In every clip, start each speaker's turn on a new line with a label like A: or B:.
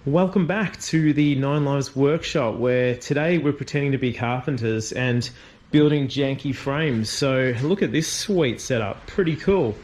A: Welcome back to the Nine Lives workshop, where today we're pretending to be carpenters and building janky frames. So look at this sweet setup, pretty cool.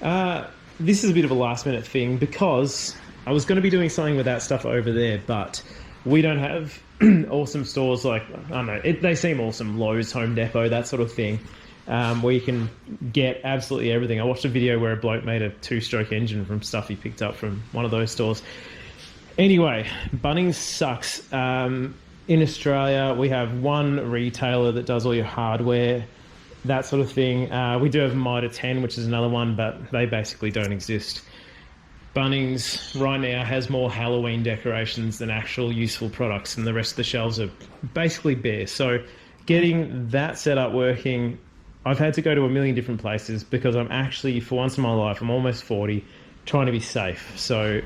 A: This is a bit of a last minute thing because I was going to be doing something with that stuff over there, but we don't have awesome stores like, I don't know, they seem awesome, Lowe's, Home Depot, that sort of thing, where you can get absolutely everything. I watched a video where a bloke made a two-stroke engine from stuff he picked up from one of those stores. Anyway, Bunnings sucks. In Australia, we have one retailer that does all your hardware, that sort of thing. We do have Mitre 10, which is another one, but they basically don't exist. Bunnings right now has more Halloween decorations than actual useful products, and the rest of the shelves are basically bare. So getting that setup working, I've had to go to a million different places because I'm actually, for once in my life, I'm almost 40, trying to be safe. So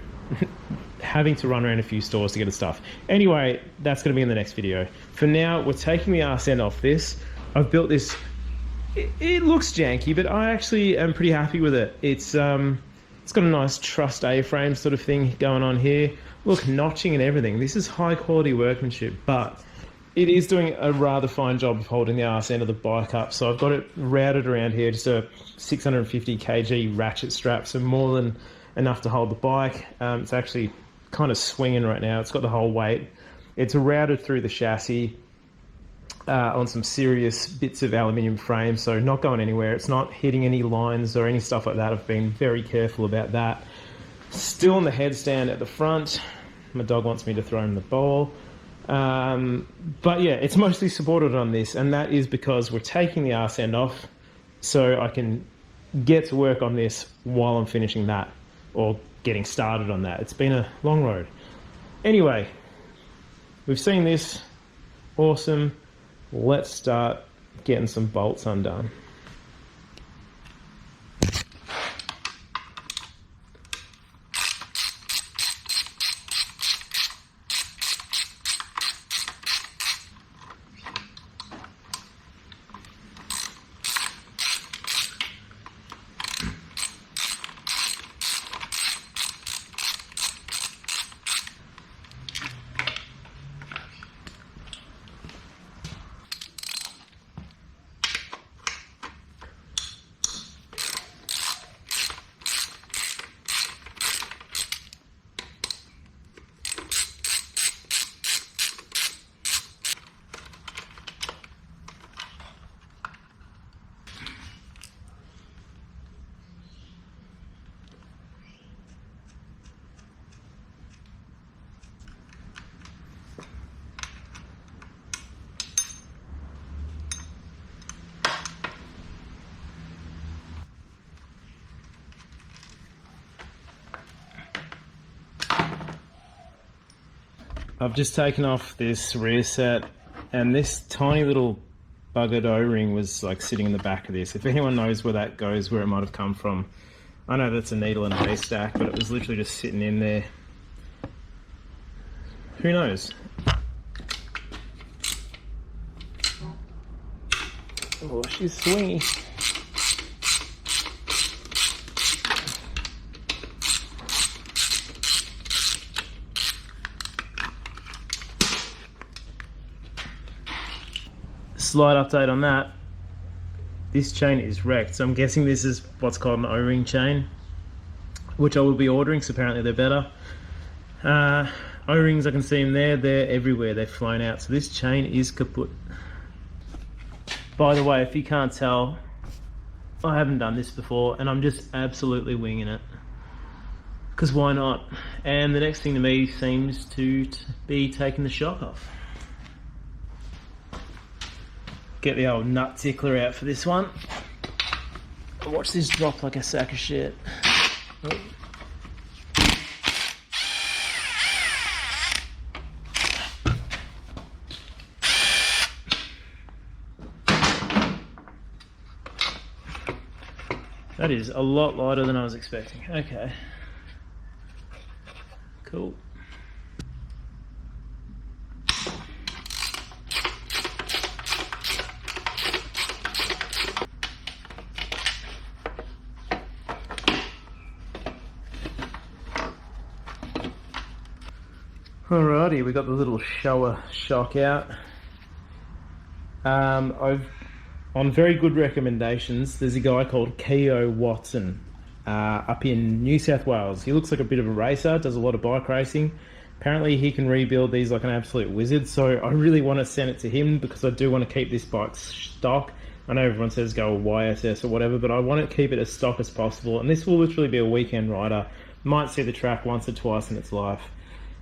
A: having to run around a few stores to get the stuff. Anyway, that's going to be in the next video. For now, we're taking the arse end off this. I've built this. It looks janky, but I actually am pretty happy with it. It's got a nice trussed A-frame sort of thing going on here. Look, notching and everything. This is high quality workmanship, but it is doing a rather fine job of holding the arse end of the bike up. So I've got it routed around here, just a 650 kg ratchet strap, so more than enough to hold the bike. It's actually kind of swinging right now. It's got the whole weight. It's routed through the chassis on some serious bits of aluminium frame, so not going anywhere. It's not hitting any lines or any stuff like that. I've been very careful about that. Still on the headstand at the front. My dog wants me to throw him the ball. But yeah, it's mostly supported on this, and that is because we're taking the arse end off so I can get to work on this while I'm finishing that, or getting started on that. It's been a long road. Anyway, we've seen this. Awesome. Let's start getting some bolts undone. I've just taken off this rear set, and this tiny little buggered O-ring was like sitting in the back of this. If anyone knows where that goes, where it might have come from, I know that's a needle in a haystack, but it was literally just sitting in there. Who knows? Oh, she's swingy. Slight update on that. This chain is wrecked, so I'm guessing this is what's called an O-ring chain, which I will be ordering, so apparently they're better. O-rings, I can see them there, they're everywhere, they've flown out, so this chain is kaput. By the way, if you can't tell, I haven't done this before, and I'm just absolutely winging it. Because why not? And the next thing to me seems to be taking the shock off. Get the old nut tickler out for this one. Watch this drop like a sack of shit. Oh. That is a lot lighter than I was expecting. Okay. Cool. Alrighty, we got the little shower shock out. On very good recommendations, there's a guy called Keogh Watson up in New South Wales. He looks like a bit of a racer, does a lot of bike racing. Apparently he can rebuild these like an absolute wizard, so I really want to send it to him because I do want to keep this bike stock. I know everyone says go YSS or whatever, but I want to keep it as stock as possible, and this will literally be a weekend rider. Might see the track once or twice in its life.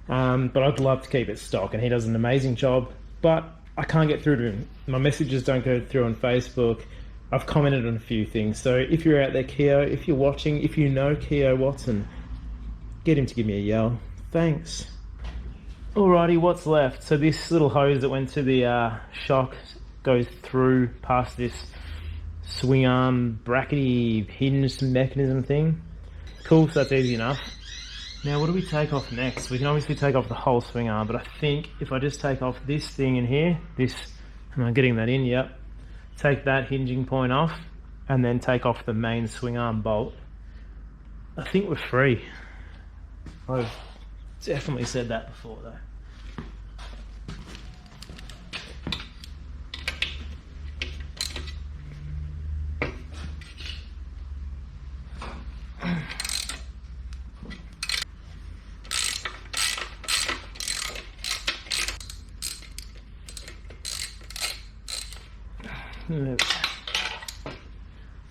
A: But I'd love to keep it stock, and he does an amazing job, but I can't get through to him. My messages don't go through on Facebook. I've commented on a few things, so if you're out there, Keogh, if you're watching, if you know Keogh Watson, get him to give me a yell. Thanks. Alrighty, what's left? So this little hose that went to the shock goes through past this swing arm brackety hinge mechanism thing. Cool, so that's easy enough. Now what do we take off next? We can obviously take off the whole swing arm, but I think if I just take off this thing in here, am I getting that in? Yep. Take that hinging point off, and then take off the main swing arm bolt. I think we're free. I've definitely said that before though.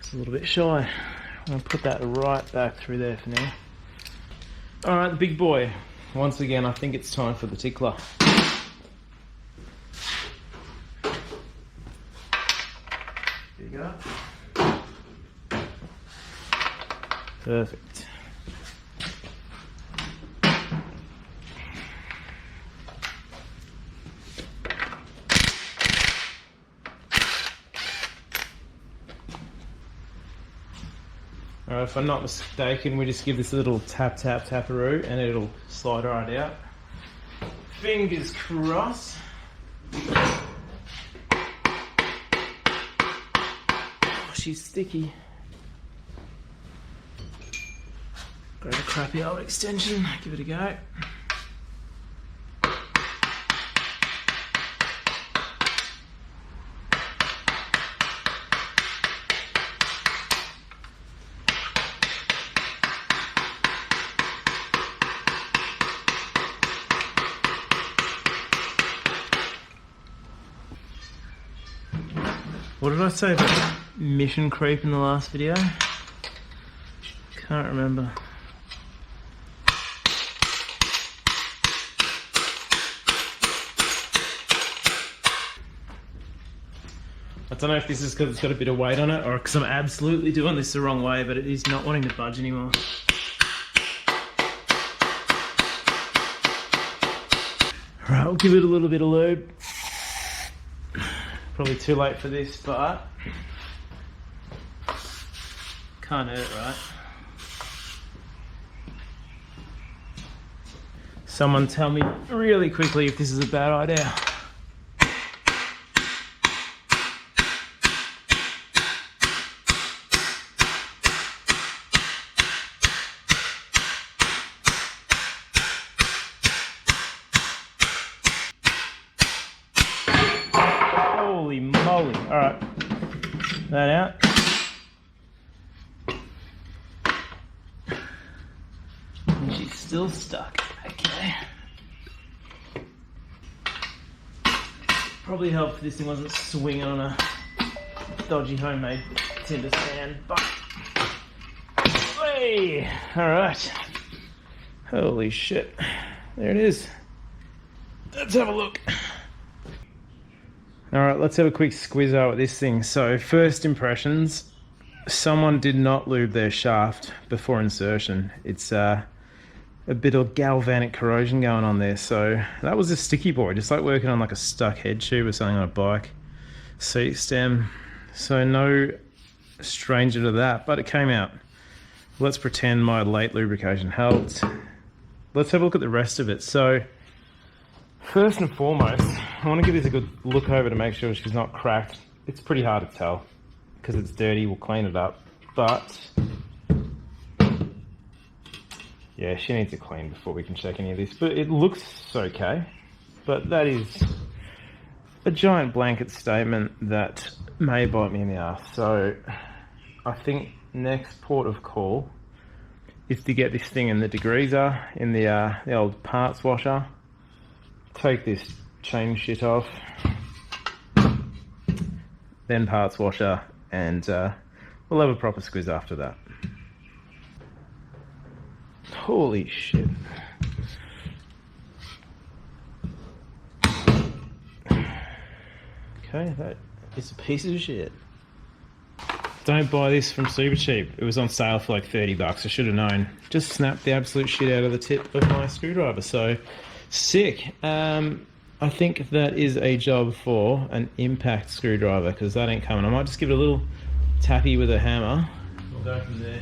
A: It's a little bit shy. I'm going to put that right back through there for now. Alright, the big boy. Once again, I think it's time for the tickler. There you go. Perfect. Alright, if I'm not mistaken, we just give this a little taparoo and it'll slide right out. Fingers crossed. Oh, she's sticky. Grab a crappy old extension, give it a go. What did I say about mission creep in the last video? Can't remember. I don't know if this is because it's got a bit of weight on it or because I'm absolutely doing this the wrong way, but it is not wanting to budge anymore. Right, we'll give it a little bit of lube. Probably too late for this, but can't hurt, right? Someone tell me really quickly if this is a bad idea. Holy moly. Alright. That out. And she's still stuck. Okay. Probably helped if this thing wasn't swinging on a dodgy homemade timber stand, but hey! Alright. Holy shit. There it is. Let's have a look. Alright, let's have a quick squiz out with this thing. So, first impressions, someone did not lube their shaft before insertion. It's a bit of galvanic corrosion going on there. So, that was a sticky boy, just like working on like a stuck head tube or something on a bike. Seat stem. So, no stranger to that, but it came out. Let's pretend my late lubrication helped. Let's have a look at the rest of it. So, first and foremost, I want to give this a good look over to make sure she's not cracked. It's pretty hard to tell because it's dirty. We'll clean it up, but Yeah, she needs it clean before we can check any of this, but it looks okay. But that is a giant blanket statement that may bite me in the ass. So I think next port of call is to get this thing in the degreaser, in the old parts washer, take this chain shit off, then parts washer, and we'll have a proper squiz after that. Holy shit. Okay, that is a piece of shit. Don't buy this from super cheap. It was on sale for like 30 bucks. I should have known. Just snapped the absolute shit out of the tip of my screwdriver. So sick. I think that is a job for an impact screwdriver, because that ain't coming. I might just give it a little tappy with a hammer. We'll go from there.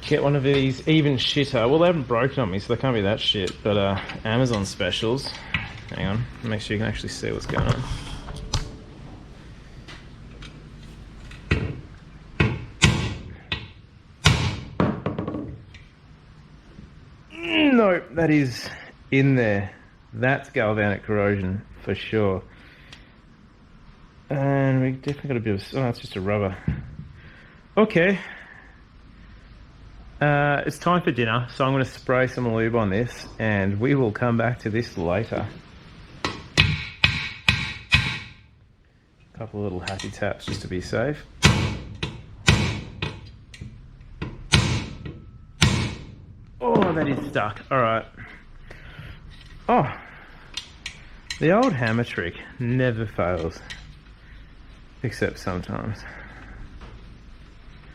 A: Get one of these even shitter. Well, they haven't broken on me, so they can't be that shit. But Amazon specials. Hang on, make sure you can actually see what's going on. No, that is in there. That's galvanic corrosion for sure. And we definitely got a bit of, oh, it's just a rubber. Okay. It's time for dinner, so I'm going to spray some lube on this, and we will come back to this later. A couple of little happy taps just to be safe. Oh, that is stuck. Alright. Oh, the old hammer trick never fails. Except sometimes.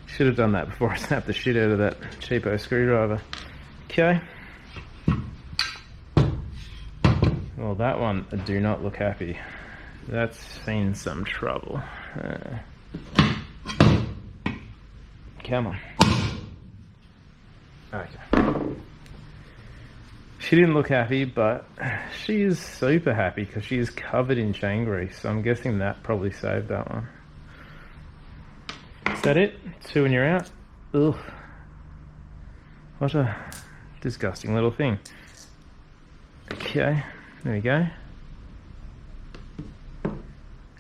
A: Should have done that before I snapped the shit out of that cheapo screwdriver. Okay. Well, that one do not look happy. That's seen some trouble. Come on. Okay. She didn't look happy, but she is super happy because she is covered in chain grease. So I'm guessing that probably saved that one. Is that it? 2 and you're out? Ugh. What a disgusting little thing. Okay, there we go.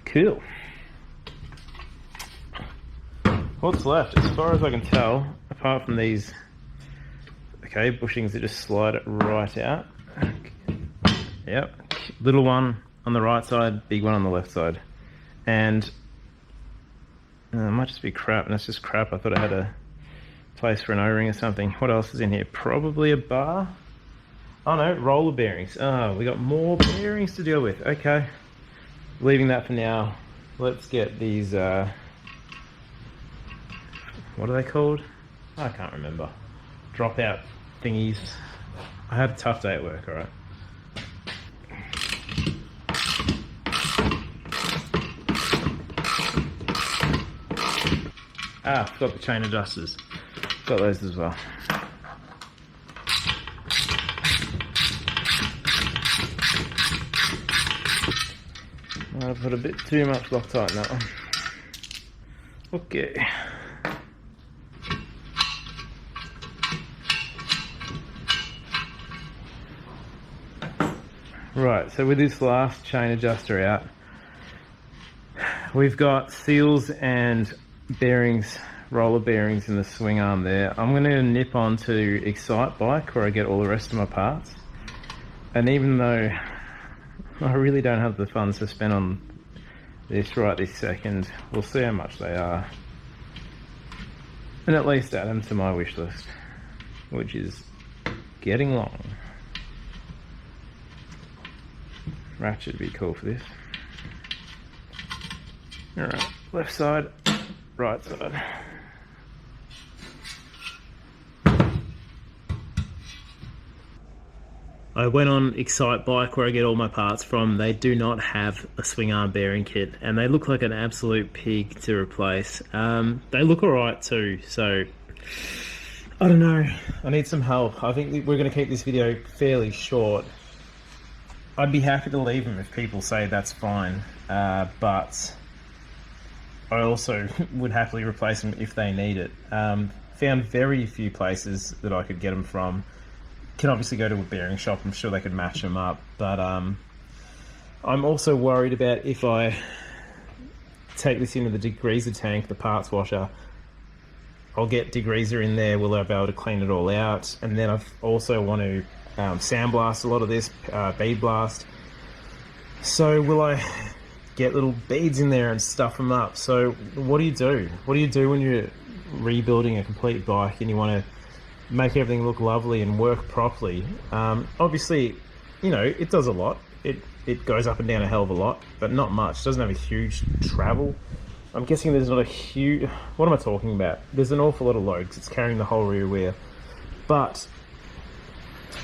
A: Cool. What's left? As far as I can tell, apart from these, okay, bushings that just slide it right out. Yep, little one on the right side, big one on the left side. And it might just be crap, and that's just crap. I thought I had a place for an O-ring or something. What else is in here? Probably a bar. Oh no, roller bearings. Oh, we got more bearings to deal with. Okay, leaving that for now. Let's get these, what are they called? I can't remember. Dropout thingies. I had a tough day at work, alright. Ah, forgot the chain adjusters. Got those as well. I put a bit too much Loctite in that one. Okay. Right, so with this last chain adjuster out, we've got seals and bearings, roller bearings in the swing arm there. I'm going to nip on to Excite Bike where I get all the rest of my parts. And even though I really don't have the funds to spend on this right this second, we'll see how much they are. And at least add them to my wish list, which is getting long. Ratchet would be cool for this. Alright, left side, right side. I went on Excite Bike where I get all my parts from. They do not have a swing arm bearing kit and they look like an absolute pig to replace. They look alright too, so I don't know. I need some help. I think we're going to keep this video fairly short. I'd be happy to leave them if people say that's fine, but I also would happily replace them if they need it. Found very few places that I could get them from. Can obviously go to a bearing shop, I'm sure they could match them up, but I'm also worried about if I take this into the degreaser tank, the parts washer, I'll get degreaser in there, will I be able to clean it all out? And then I also want to sandblast a lot of this, bead blast. So will I get little beads in there and stuff them up? So what do you do? What do you do when you're rebuilding a complete bike and you want to make everything look lovely and work properly? Obviously, you know, it does a lot. It goes up and down a hell of a lot, but not much. It doesn't have a huge travel. I'm guessing there's not a huge... What am I talking about? There's an awful lot of load because it's carrying the whole rear wheel. But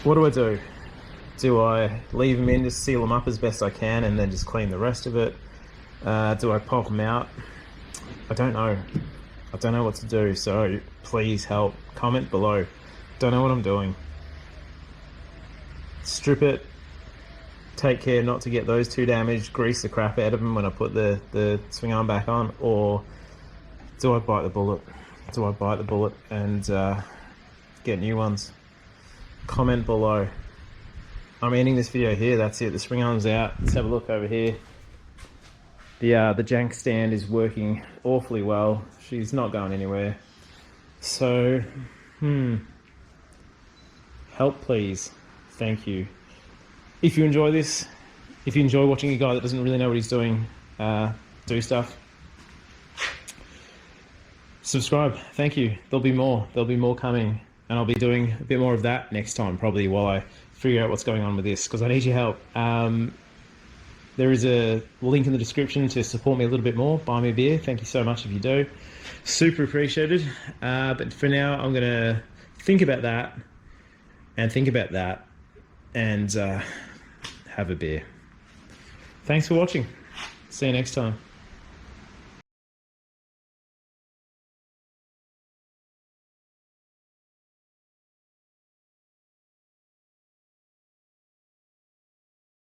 A: what do? Do I leave them in, just seal them up as best I can, and then just clean the rest of it? Do I pop them out? I don't know. I don't know what to do, so please help. Comment below. Don't know what I'm doing. Strip it. Take care not to get those two damaged. Grease the crap out of them when I put the swing arm back on. Or do I bite the bullet? Do I bite the bullet and get new ones? Comment below. I'm ending this video here. That's it. The swing arm's out. Let's have a look over here. The jank stand is working awfully well. She's not going anywhere. So, help please. Thank you. If you enjoy this, if you enjoy watching a guy that doesn't really know what he's doing, do stuff, subscribe. Thank you. There'll be more coming, and I'll be doing a bit more of that next time, probably, while I figure out what's going on with this, because I need your help. There is a link in the description to support me a little bit more. Buy me a beer. Thank you so much if you do. Super appreciated. But for now, I'm gonna think about that and have a beer. Thanks for watching. See you next time.